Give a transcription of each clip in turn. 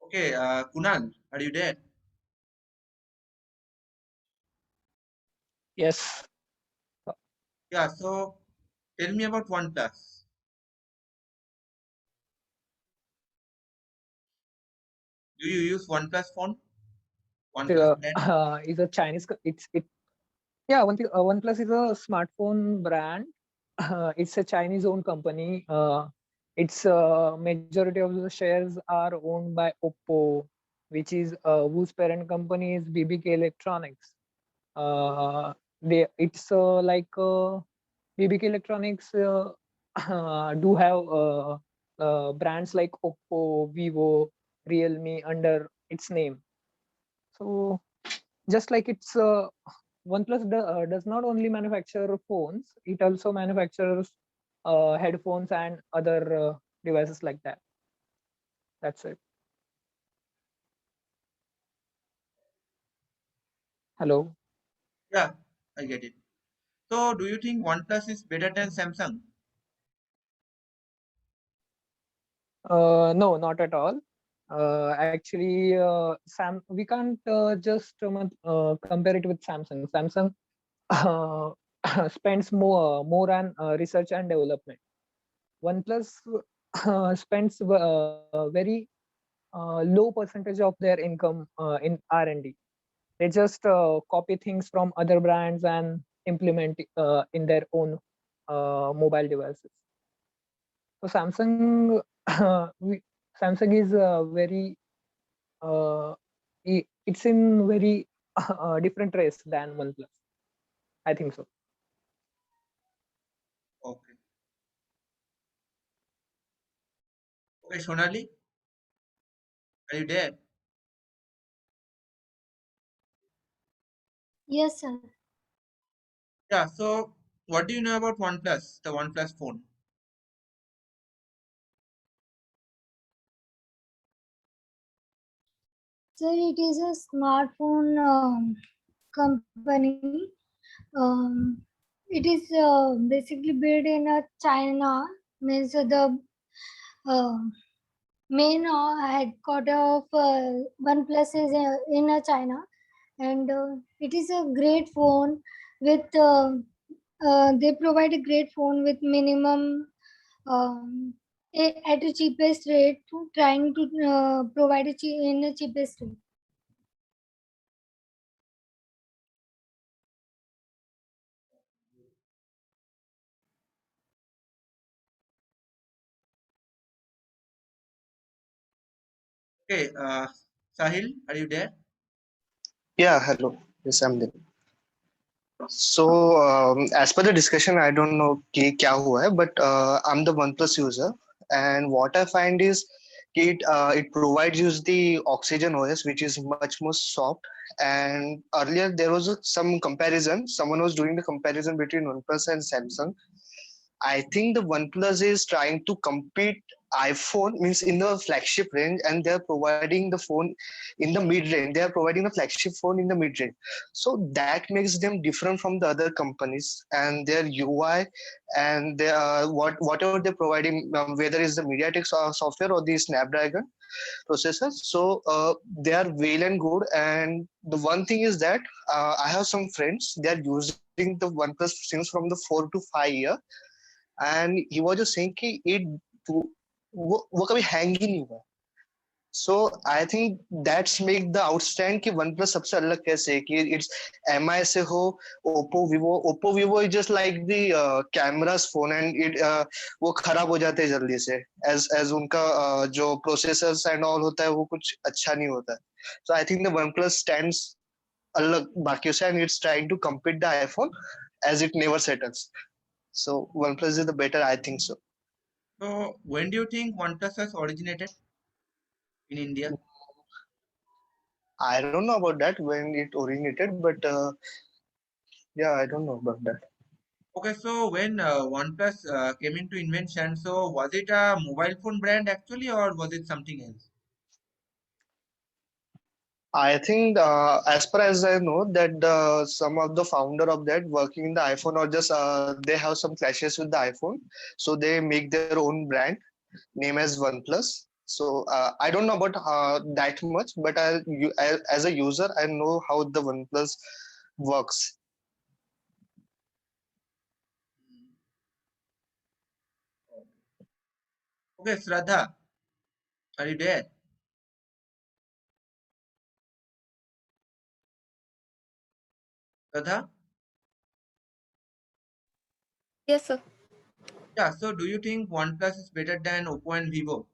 Okay, Kunal, are you there? Yes. Yeah, so tell me about OnePlus. Do you use OnePlus phone? OnePlus brand? Is a Chinese. Yeah. OnePlus is a smartphone brand. It's a Chinese-owned company. Its majority of the shares are owned by Oppo, which is whose parent company is BBK Electronics. It's like BBK Electronics do have brands like Oppo, Vivo, Realme under its name. So just like it's does not only manufacture phones, it also manufactures headphones and other devices like that. That's it. Hello. Yeah, I get it. So do you think OnePlus is better than Samsung? No, not at all. Actually, we can't just compare it with Samsung. Samsung uh, spends more on research and development. OnePlus spends very low percentage of their income in R&D. They just copy things from other brands and implement in their own mobile devices. So Samsung is very it's in very different race than OnePlus. I think so. Okay. Okay, Sonali, are you there? Yes, sir. Yeah, so what do you know about OnePlus, the OnePlus phone? So it is a smartphone company. Um, it is basically built in China. Means the uh, main headquarter of OnePlus is China, and it is a great phone with. They provide a great phone with minimum at a cheapest rate, trying to provide in a cheapest rate. Okay, Sahil, are you there? Yeah, hello. Yes, I'm there. So, as per the discussion, I don't know कि क्या हुआ है, but I'm the OnePlus user, and what I find is it provides you the Oxygen OS, which is much more soft. And earlier there was some comparison. Someone was doing the comparison between OnePlus and Samsung. I think the OnePlus is trying to compete iPhone means in the flagship range, and they're providing the phone in the mid range. They are providing the flagship phone in the mid range, so that makes them different from the other companies and their UI and their whatever they're providing, whether it's the MediaTek software or the Snapdragon processors. So they are well and good. And the one thing is that I have some friends, they are using the OnePlus since from the 4 to 5 year, and he was just saying कि वो कभी hang ही नहीं हुआ. So I think that's make the outstand कि OnePlus सबसे अलग कैसे है कि it's MI से हो, Oppo Vivo is just like the cameras phone, and it वो खराब हो जाते हैं जल्दी से as उनका जो processors and all होता है वो कुछ अच्छा नहीं होता है. So I think the OnePlus stands अलग बाकियों से, and it's trying to compete the iPhone as it never settles. So OnePlus is the better, I think so. So when do you think OnePlus has originated in India? I don't know about that when it originated, but yeah, I don't know about that. Okay, so when OnePlus came into invention, so was it a mobile phone brand actually, or was it something else? I think, as far as I know, that some of the founder of that working in the iPhone, or just they have some clashes with the iPhone, so they make their own brand name as OnePlus. So I don't know about that much, but as a user, I know how the OnePlus works. Okay, Shraddha, are you there? Shraddha? Yes, sir. Yeah, so do you think OnePlus is better than Oppo and Vivo?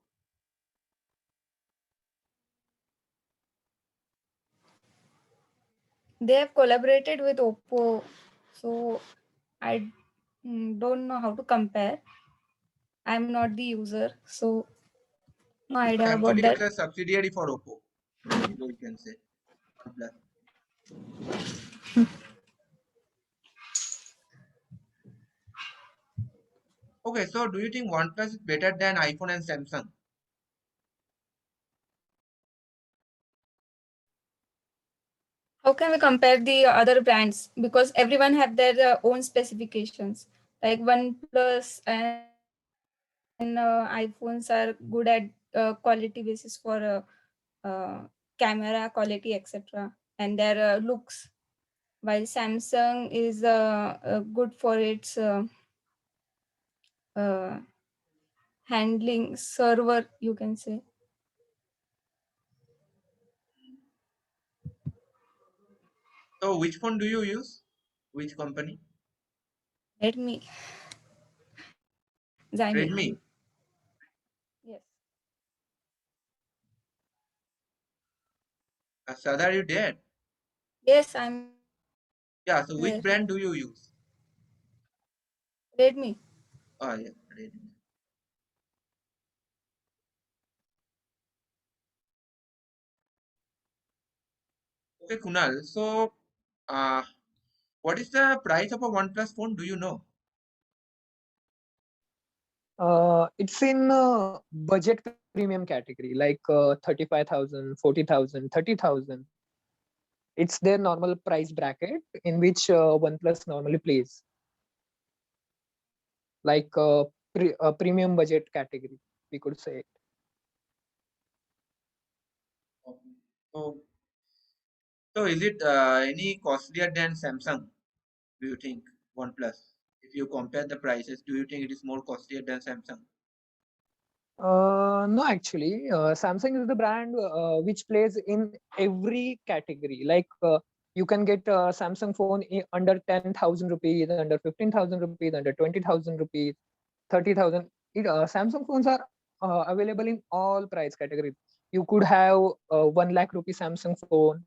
They have collaborated with Oppo, so I don't know how to compare. I'm not the user, so no idea about Actually, that. it's a subsidiary for Oppo and Vivo, you can say. OnePlus. Okay, so do you think OnePlus is better than iPhone and Samsung? How can we compare the other brands? Because everyone have their own specifications. Like OnePlus and iPhones are good at quality basis for camera quality, etc., and their looks. While Samsung is good for its uh, handling server, you can say. So which phone do you use? Which company? Redmi. Xiaomi. Redmi. Yes. Shraddha, are you there? Yes, I'm Yeah, so which there. brand do you use? Redmi. Oh, yeah, Redmi. Okay, Kunal. So, uh, what is the price of a OnePlus phone? Do you know? It's in budget premium category, like 35,000, 40,000, 30,000. It's their normal price bracket in which OnePlus normally plays, like a premium budget category, we could say. Okay. So is it any costlier than Samsung? Do you think OnePlus? If you compare the prices, do you think it is more costlier than Samsung? No, actually, Samsung is the brand which plays in every category. Like you can get a Samsung phone under 10,000 rupees, under 15,000 rupees, under 20,000 rupees, 30,000. Samsung phones are available in all price categories. You could have a 1 lakh rupee Samsung phone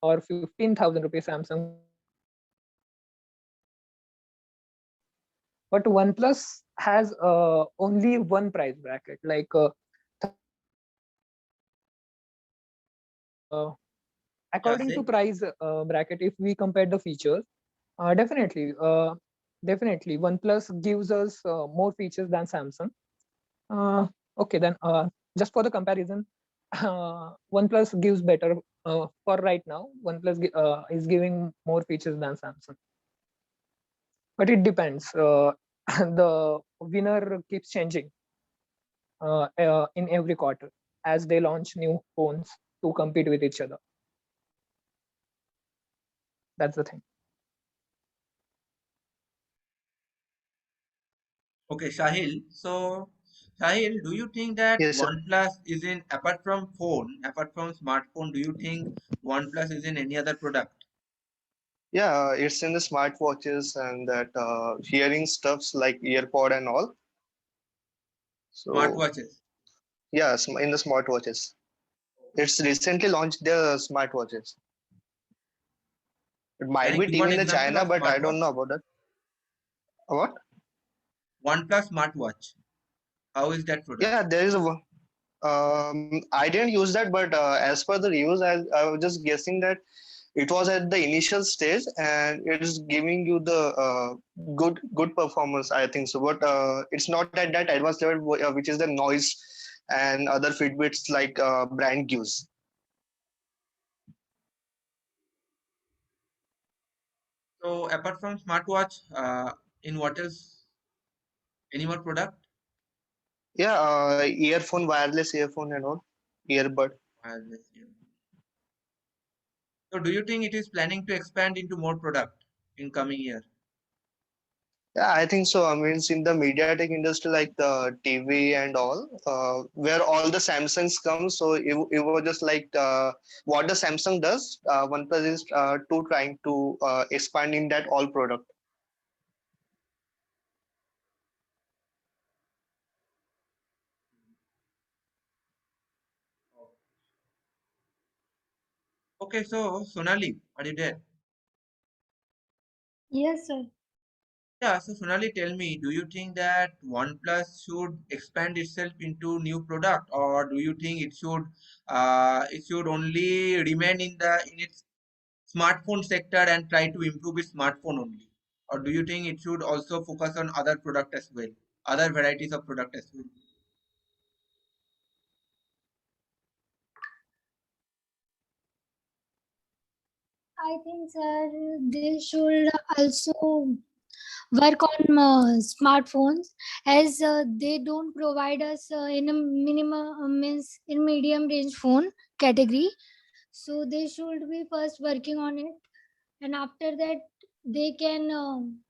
or 15,000 rupee Samsung phone. But OnePlus has only one price bracket, like 35,000 to 40,000. Yeah, According to say. price bracket, if we compare the features, definitely, definitely, OnePlus gives us more features than Samsung. Okay, then just for the comparison, OnePlus gives better for right now. OnePlus is giving more features than Samsung, but it depends. The winner keeps changing in every quarter as they launch new phones to compete with each other. That's the thing. Okay, Shahil. So, Shahil, do you think that Yes, sir. OnePlus is in, apart from phone, apart from smartphone, do you think OnePlus is in any other product? Yeah, it's in the smartwatches and that hearing stuffs like EarPod and all. So Smartwatches. yeah, in the smartwatches. It's recently launched the smartwatches. It Can might you be give one TV in the example China, of but I don't smartwatch? know about that. What? OnePlus smartwatch. How is that product? Yeah, there is a. I didn't use that, but as per the reviews, I was just guessing that it was at the initial stage and it is giving you the good performance. I think so, but it's not at that advanced level, which is the noise and other Fitbits like brand gives. So, apart from smartwatch, in what else? Any more product? Yeah, earphone, wireless earphone and all, earbud. Wireless earphone. So do you think it is planning to expand into more product in coming year? Yeah, I think so. I mean, in the MediaTek industry, like the TV and all, where all the Samsungs come, so it was just like what the Samsung does. OnePlus is to trying to expand in that all product. Okay, so Sonali, are you there? Yes, sir. Yeah, so Sonali, tell me, do you think that OnePlus should expand itself into new product, or do you think it should only remain in its smartphone sector and try to improve its smartphone only, or do you think it should also focus on other product as well, other varieties of product as well? I think, sir, they should also work on smartphones, as they don't provide us in a minimum means in medium range phone category. So they should be first working on it, and after that they can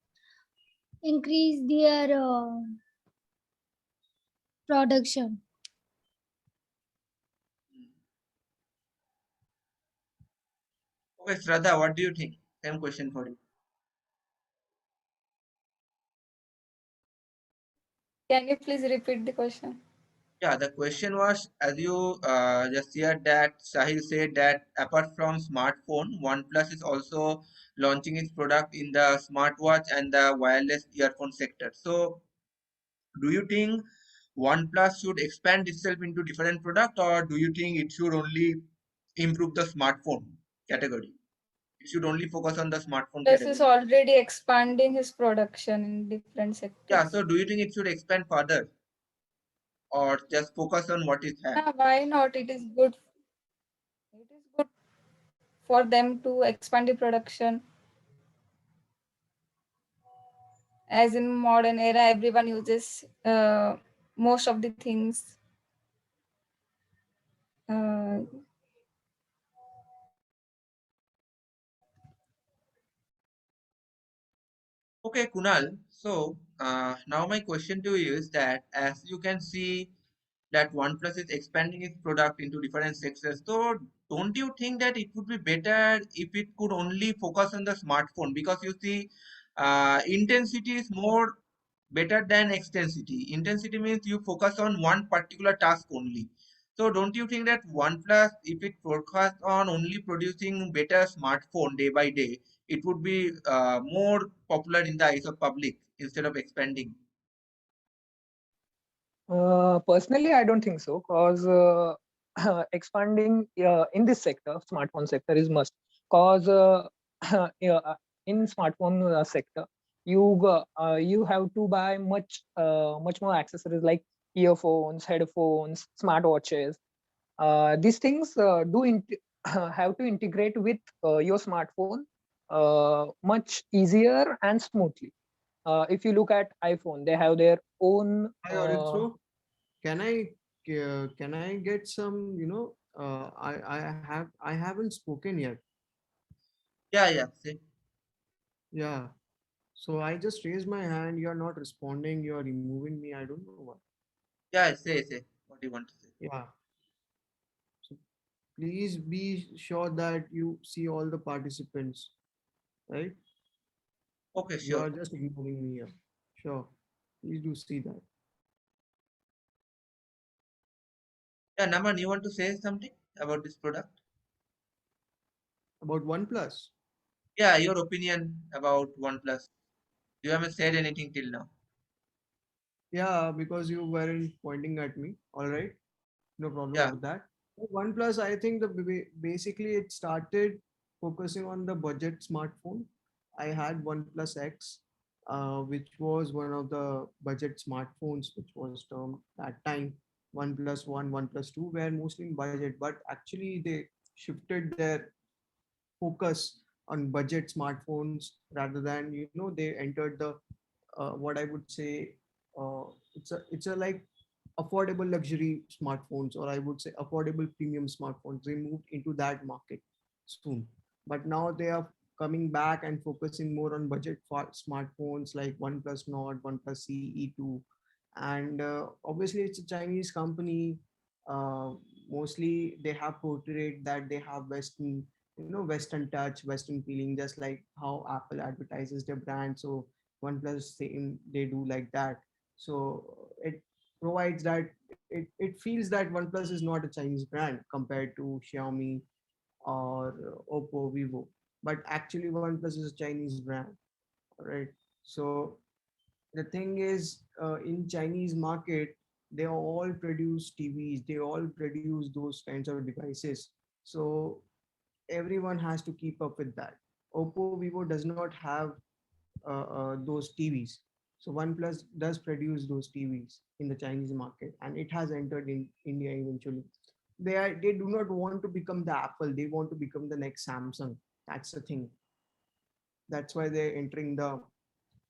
increase their production. Okay, Shraddha, what do you think? Same question for you. Can you please repeat the question? Yeah, the question was, as you just heard that Sahil said that apart from smartphone, OnePlus is also launching its product in the smartwatch and the wireless earphone sector. So, do you think OnePlus should expand itself into different product, or do you think it should only improve the smartphone category? It should only focus on the smartphone Plus is category. already expanding his production in different Yeah, sectors. so do you think it should expand further or just focus on what it has? Yeah, why not? It is good. It is good for them to expand the production. As in modern era, everyone uses most of the things. Uh, Okay, Kunal. So now my question to you is that as you can see that OnePlus is expanding its product into different sectors. So don't you think that it would be better if it could only focus on the smartphone? Because you see, intensity is more better than extensity. Intensity means you focus on one particular task only. So don't you think that OnePlus, if it focus on only producing better smartphone day by day, it would be more popular in the eyes of public instead of expanding? Personally, I don't think so, because expanding in this sector, smartphone sector, is must. Because yeah, in smartphone sector, you have to buy much more accessories like earphones, headphones, smartwatches. These things have to integrate with your smartphone much easier and smoothly. If you look at iPhone, they have their own Hi also, can I get some, I haven't spoken yet. Yeah, yeah. See. Yeah. So I just raised my hand, you're not responding, you're removing me. I don't know what. Yeah, say. What do you want to say? Yeah. So please be sure that you see all the participants, right? Okay, You sure. are just ignoring me here. Sure. Please do see that. Yeah, Naman, you want to say something about this product? About OnePlus. Yeah, your opinion about OnePlus. You haven't said anything till now. Yeah, because you weren't pointing at me. All right. No problem Yeah. about that. OnePlus, I think basically it started focusing on the budget smartphone. I had OnePlus X, which was one of the budget smartphones, which was termed that time OnePlus One, OnePlus Two, were mostly in budget, but actually they shifted their focus on budget smartphones rather than they entered the what I would say it's a like affordable luxury smartphones, or I would say affordable premium smartphones. They moved into that market soon, but now they are coming back and focusing more on budget for smartphones like OnePlus Nord, OnePlus CE2, and obviously it's a Chinese company. Uh, Mostly they have portrayed that they have Western, Western touch, Western feeling, just like how Apple advertises their brand. So OnePlus same they do like that. So it provides that it feels that OnePlus is not a Chinese brand compared to Xiaomi or Oppo, Vivo, but actually OnePlus is a Chinese brand, right? So the thing is, in Chinese market, they all produce TVs, they all produce those kinds of devices. So everyone has to keep up with that. Oppo, Vivo does not have those TVs. So OnePlus does produce those TVs in the Chinese market, and it has entered in India eventually. They do not want to become the Apple. They want to become the next Samsung. That's the thing. That's why they're entering the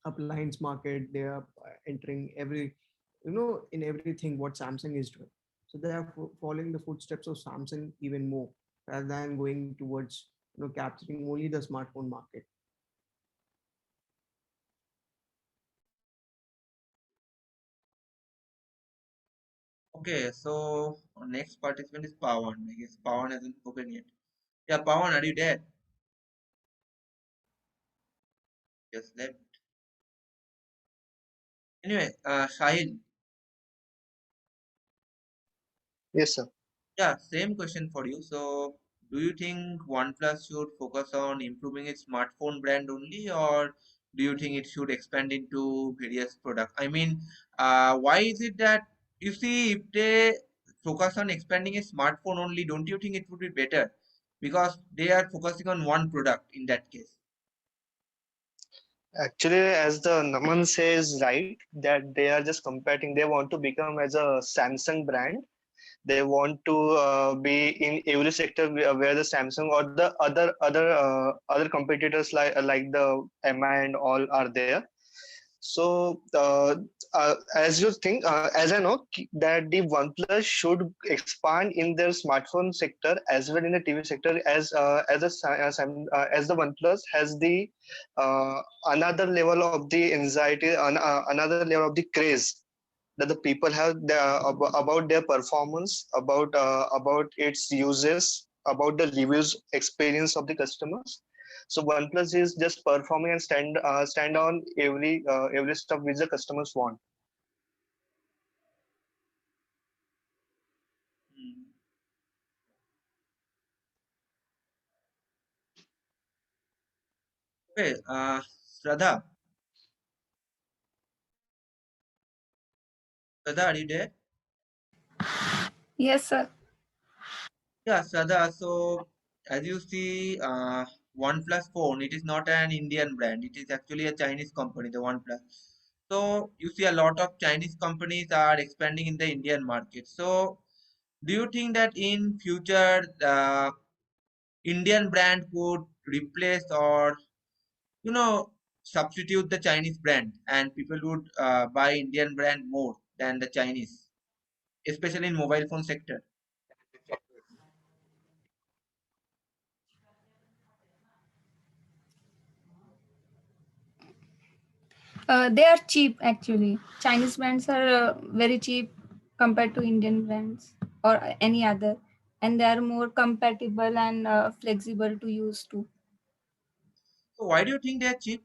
appliance market. They are entering in everything what Samsung is doing. So they are following the footsteps of Samsung even more, rather than going towards capturing only the smartphone market. Okay, so our next participant is Pawan. I guess Pawan hasn't spoken yet. Yeah, Pawan, are you there? Yes, left. Anyway, Sahil, Yes, sir. yeah, same question for you. So, do you think OnePlus should focus on improving its smartphone brand only, or do you think it should expand into various products? I mean, why is it that you see if they focus on expanding a smartphone only, don't you think it would be better? Because they are focusing on one product in that case. Actually, as the Naman says, right, that they are just competing. They want to become as a Samsung brand. They want to be in every sector where the Samsung or the other competitors like the MI and all are there. So, as you think, as I know, that the OnePlus should expand in their smartphone sector as well in the TV sector, as the OnePlus has the another level of the anxiety, another level of the craze that the people have about their performance, about its uses, about the reviews experience of the customers. So OnePlus is just performing and stand on every stuff which the customers want. Hmm. Okay, Shraddha, Shraddha, are you there? Yes, sir. Yeah, Shraddha. So, as you see, OnePlus phone, it is not an Indian brand. It is actually a Chinese company, the OnePlus. So, you see a lot of Chinese companies are expanding in the Indian market. So, do you think that in future, the Indian brand could replace or, you know, substitute the Chinese brand and people would buy Indian brand more than the Chinese, especially in mobile phone sector? They are cheap actually. Chinese brands are very cheap compared to Indian brands or any other, and they are more compatible and flexible to use too. So, why do you think they are cheap?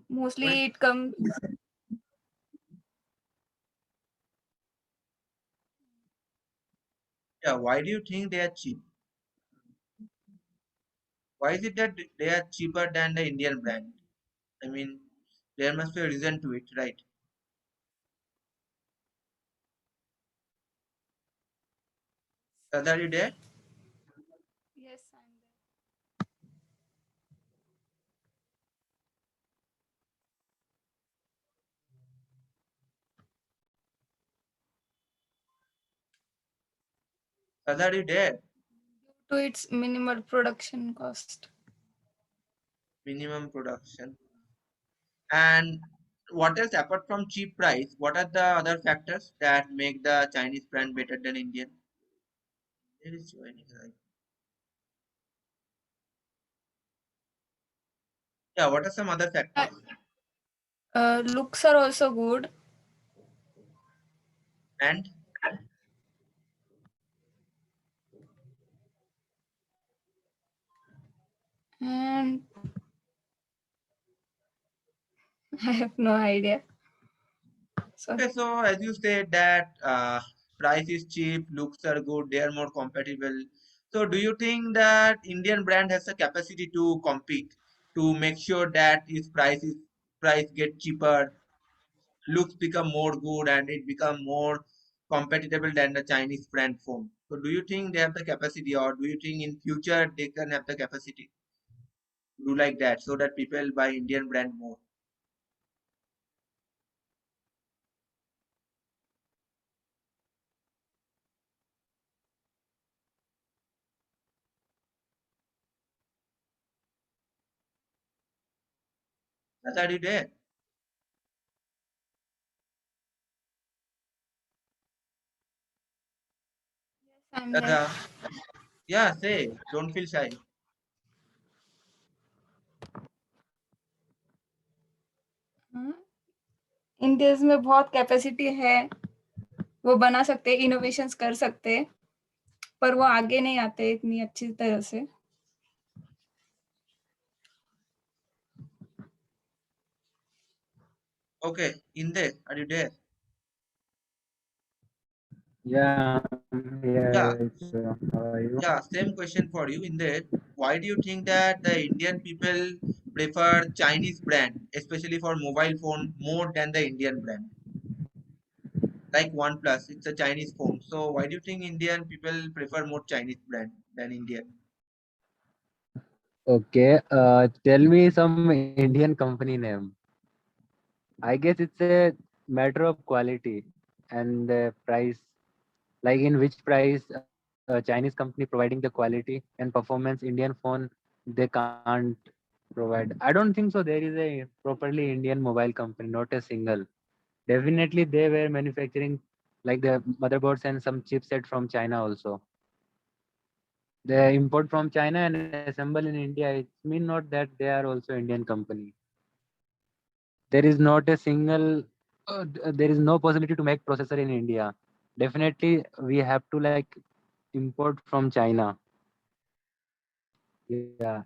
What? Mostly it comes. Yeah, why do you think they are cheap? Why is it that they are cheaper than the Indian brand? I mean, there must be a reason to it, right? Are you there? Yes, I'm Are you there? there. To its minimal production cost. Minimum production. And what else apart from cheap price? What are the other factors that make the Chinese brand better than Indian? There is joining, right? Yeah, what are some other factors? Looks are also good. And And I have no idea. So okay, so as you said that price is cheap, looks are good, they are more compatible. So do you think that Indian brand has the capacity to compete to make sure that its price get cheaper, looks become more good, and it become more compatible than the Chinese brand phone? So do you think they have the capacity, or do you think in future they can have the capacity to do like that so that people buy Indian brand more? That's already there. I'm there. Dada, yeah, say, don't feel shy. हाँ, इन देश में बहुत capacity है, वो बना सकते हैं, innovations कर सकते हैं, पर वो आगे नहीं आते इतनी अच्छी तरह से. Okay, in there, are you there? Yeah, Yeah, it's, how are you? yeah, same question for you. In there, why do you think that the Indian people prefer Chinese brand, especially for mobile phone, more than the Indian brand? Like OnePlus, it's a Chinese phone. So why do you think Indian people prefer more Chinese brand than Indian? Okay, tell me some Indian company name. I guess it's a matter of quality and price. Like in which price Chinese company providing the quality and performance, Indian phone they can't provide. I don't think so. There is a properly Indian mobile company, not a single. Definitely, they were manufacturing like the motherboards and some chipset from China also. They import from China and assemble in India. It means not that they are also Indian company. There is not a single. There is no possibility to make processor in India. Definitely, we have to like import from China. Yeah,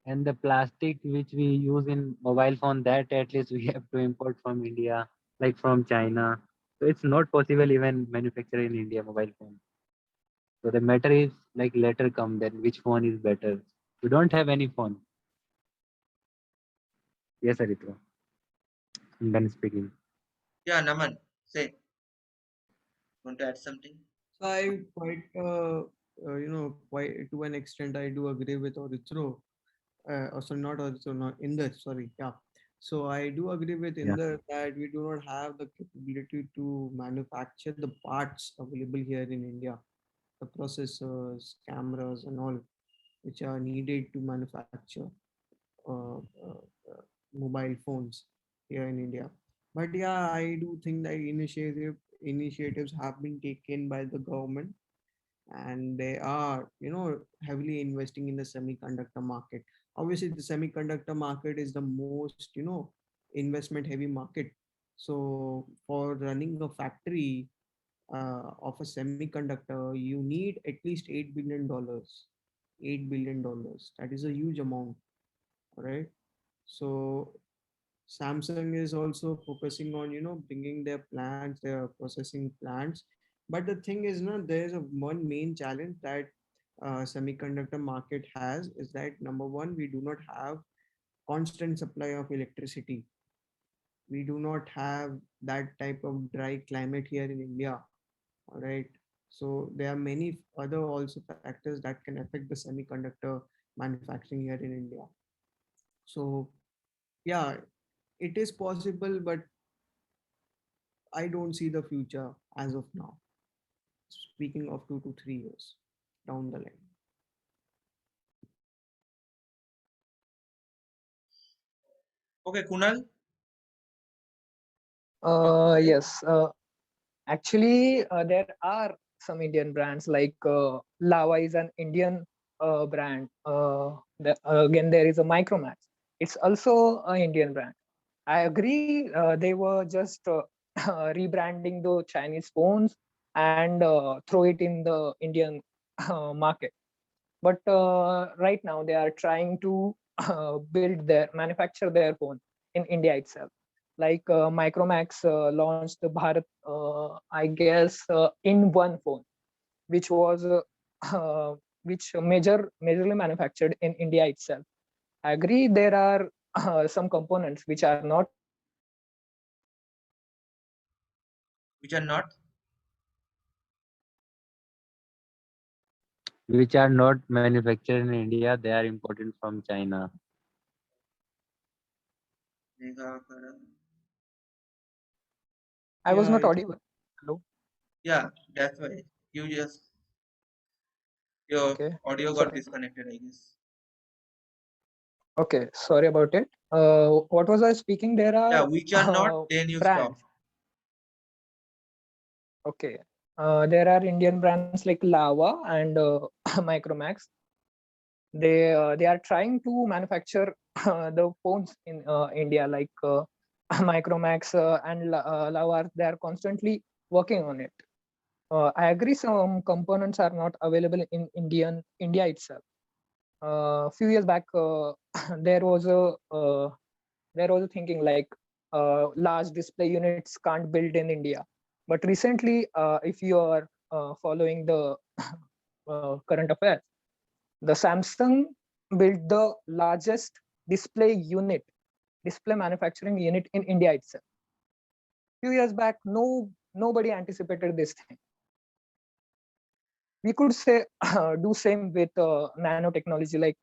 and the plastic which we use in mobile phone, that at least we have to import from India, like from China. So it's not possible even manufacture in India mobile phone. So the matter is like later come then which phone is better. We don't have any phone. Yes, Aritra. I'm done speaking. Yeah, Naman, say, want to add something? So I quite, quite to an extent, I do agree with Orithro. Sorry, not Orithro, not Inder. Sorry, yeah. So I do agree with Yeah. Inder that we do not have the capability to manufacture the parts available here in India, the processors, cameras, and all which are needed to manufacture uh, uh, uh, mobile phones here in India. But yeah, I do think that initiatives have been taken by the government, and they are, heavily investing in the semiconductor market. Obviously, the semiconductor market is the most, investment heavy market. So for running a factory of a semiconductor, you need at least $8 billion. $8 billion. That is a huge amount, right? So Samsung is also focusing on, bringing their plants, their processing plants. But the thing is, there is a one main challenge that semiconductor market has, is that number one, we do not have constant supply of electricity. We do not have that type of dry climate here in India. All right. So there are many other also factors that can affect the semiconductor manufacturing here in India. So yeah, it is possible, but I don't see the future as of now. Speaking of 2 to 3 years down the line. Okay, Kunal, Okay. Yes. Actually, there are some Indian brands like Lava is an Indian brand. Again, there is a Micromax. It's also an Indian brand. I agree. They were just rebranding the Chinese phones and throw it in the Indian market. But right now they are trying to manufacture their phone in India itself. Like Micromax launched the Bharat, I guess, in one phone, which was which majorly manufactured in India itself. I agree there are some components which are not available in India, but Which are not. which are not manufactured in India. They are imported from China. I was Yeah, not audible. Hello. Yeah, that's why your Okay, audio got sorry. disconnected, I guess. Okay, sorry about it. What was I speaking? There Yeah, are which are not, then you stop. brands. Okay. There are Indian brands like Lava and Micromax. They are trying to manufacture the phones in India, like Micromax and Lava. They are constantly working on it. I agree. Some components are not available in India itself. Few years back, there was a thinking like large display units can't build in India. But recently, if you are following the current affairs, the Samsung built the largest display manufacturing unit in India itself. Few years back, nobody anticipated this thing. We could say do same with nanotechnology, like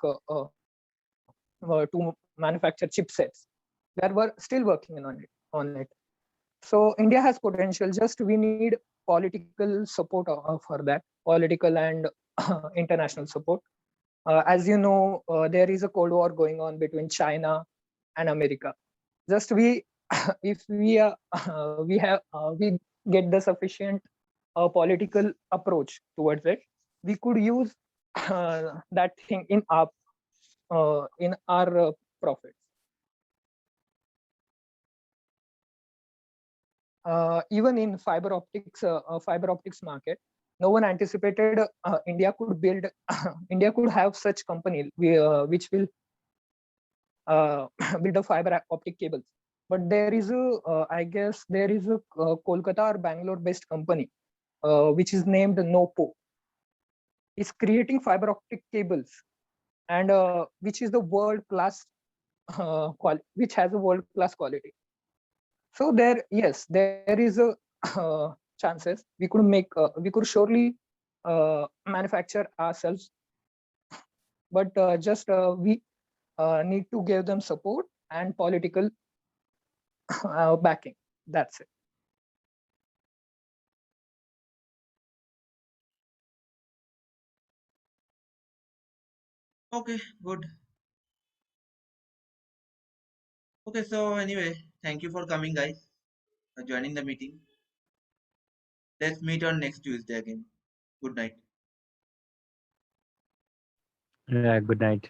to manufacture chipsets. That were still working on it. So India has potential. Just we need political support for that, political and international support. As you know, there is a cold war going on between China and America. Just we, if we get the sufficient political approach towards it, we could use that thing in our profits. Even in fiber optics market, no one anticipated India could build India could have such company which will build a fiber optic cables. But there is I guess there is a Kolkata or Bangalore based company which is named Nopo, is creating fiber optic cables, and which is the world class which has a world class quality. So there, yes, there is a chances we could surely manufacture ourselves, but just we need to give them support and political backing. That's it. Okay, good. Okay, so anyway, thank you for coming, guys, for joining the meeting. Let's meet on next Tuesday again. Good night. Yeah, good night.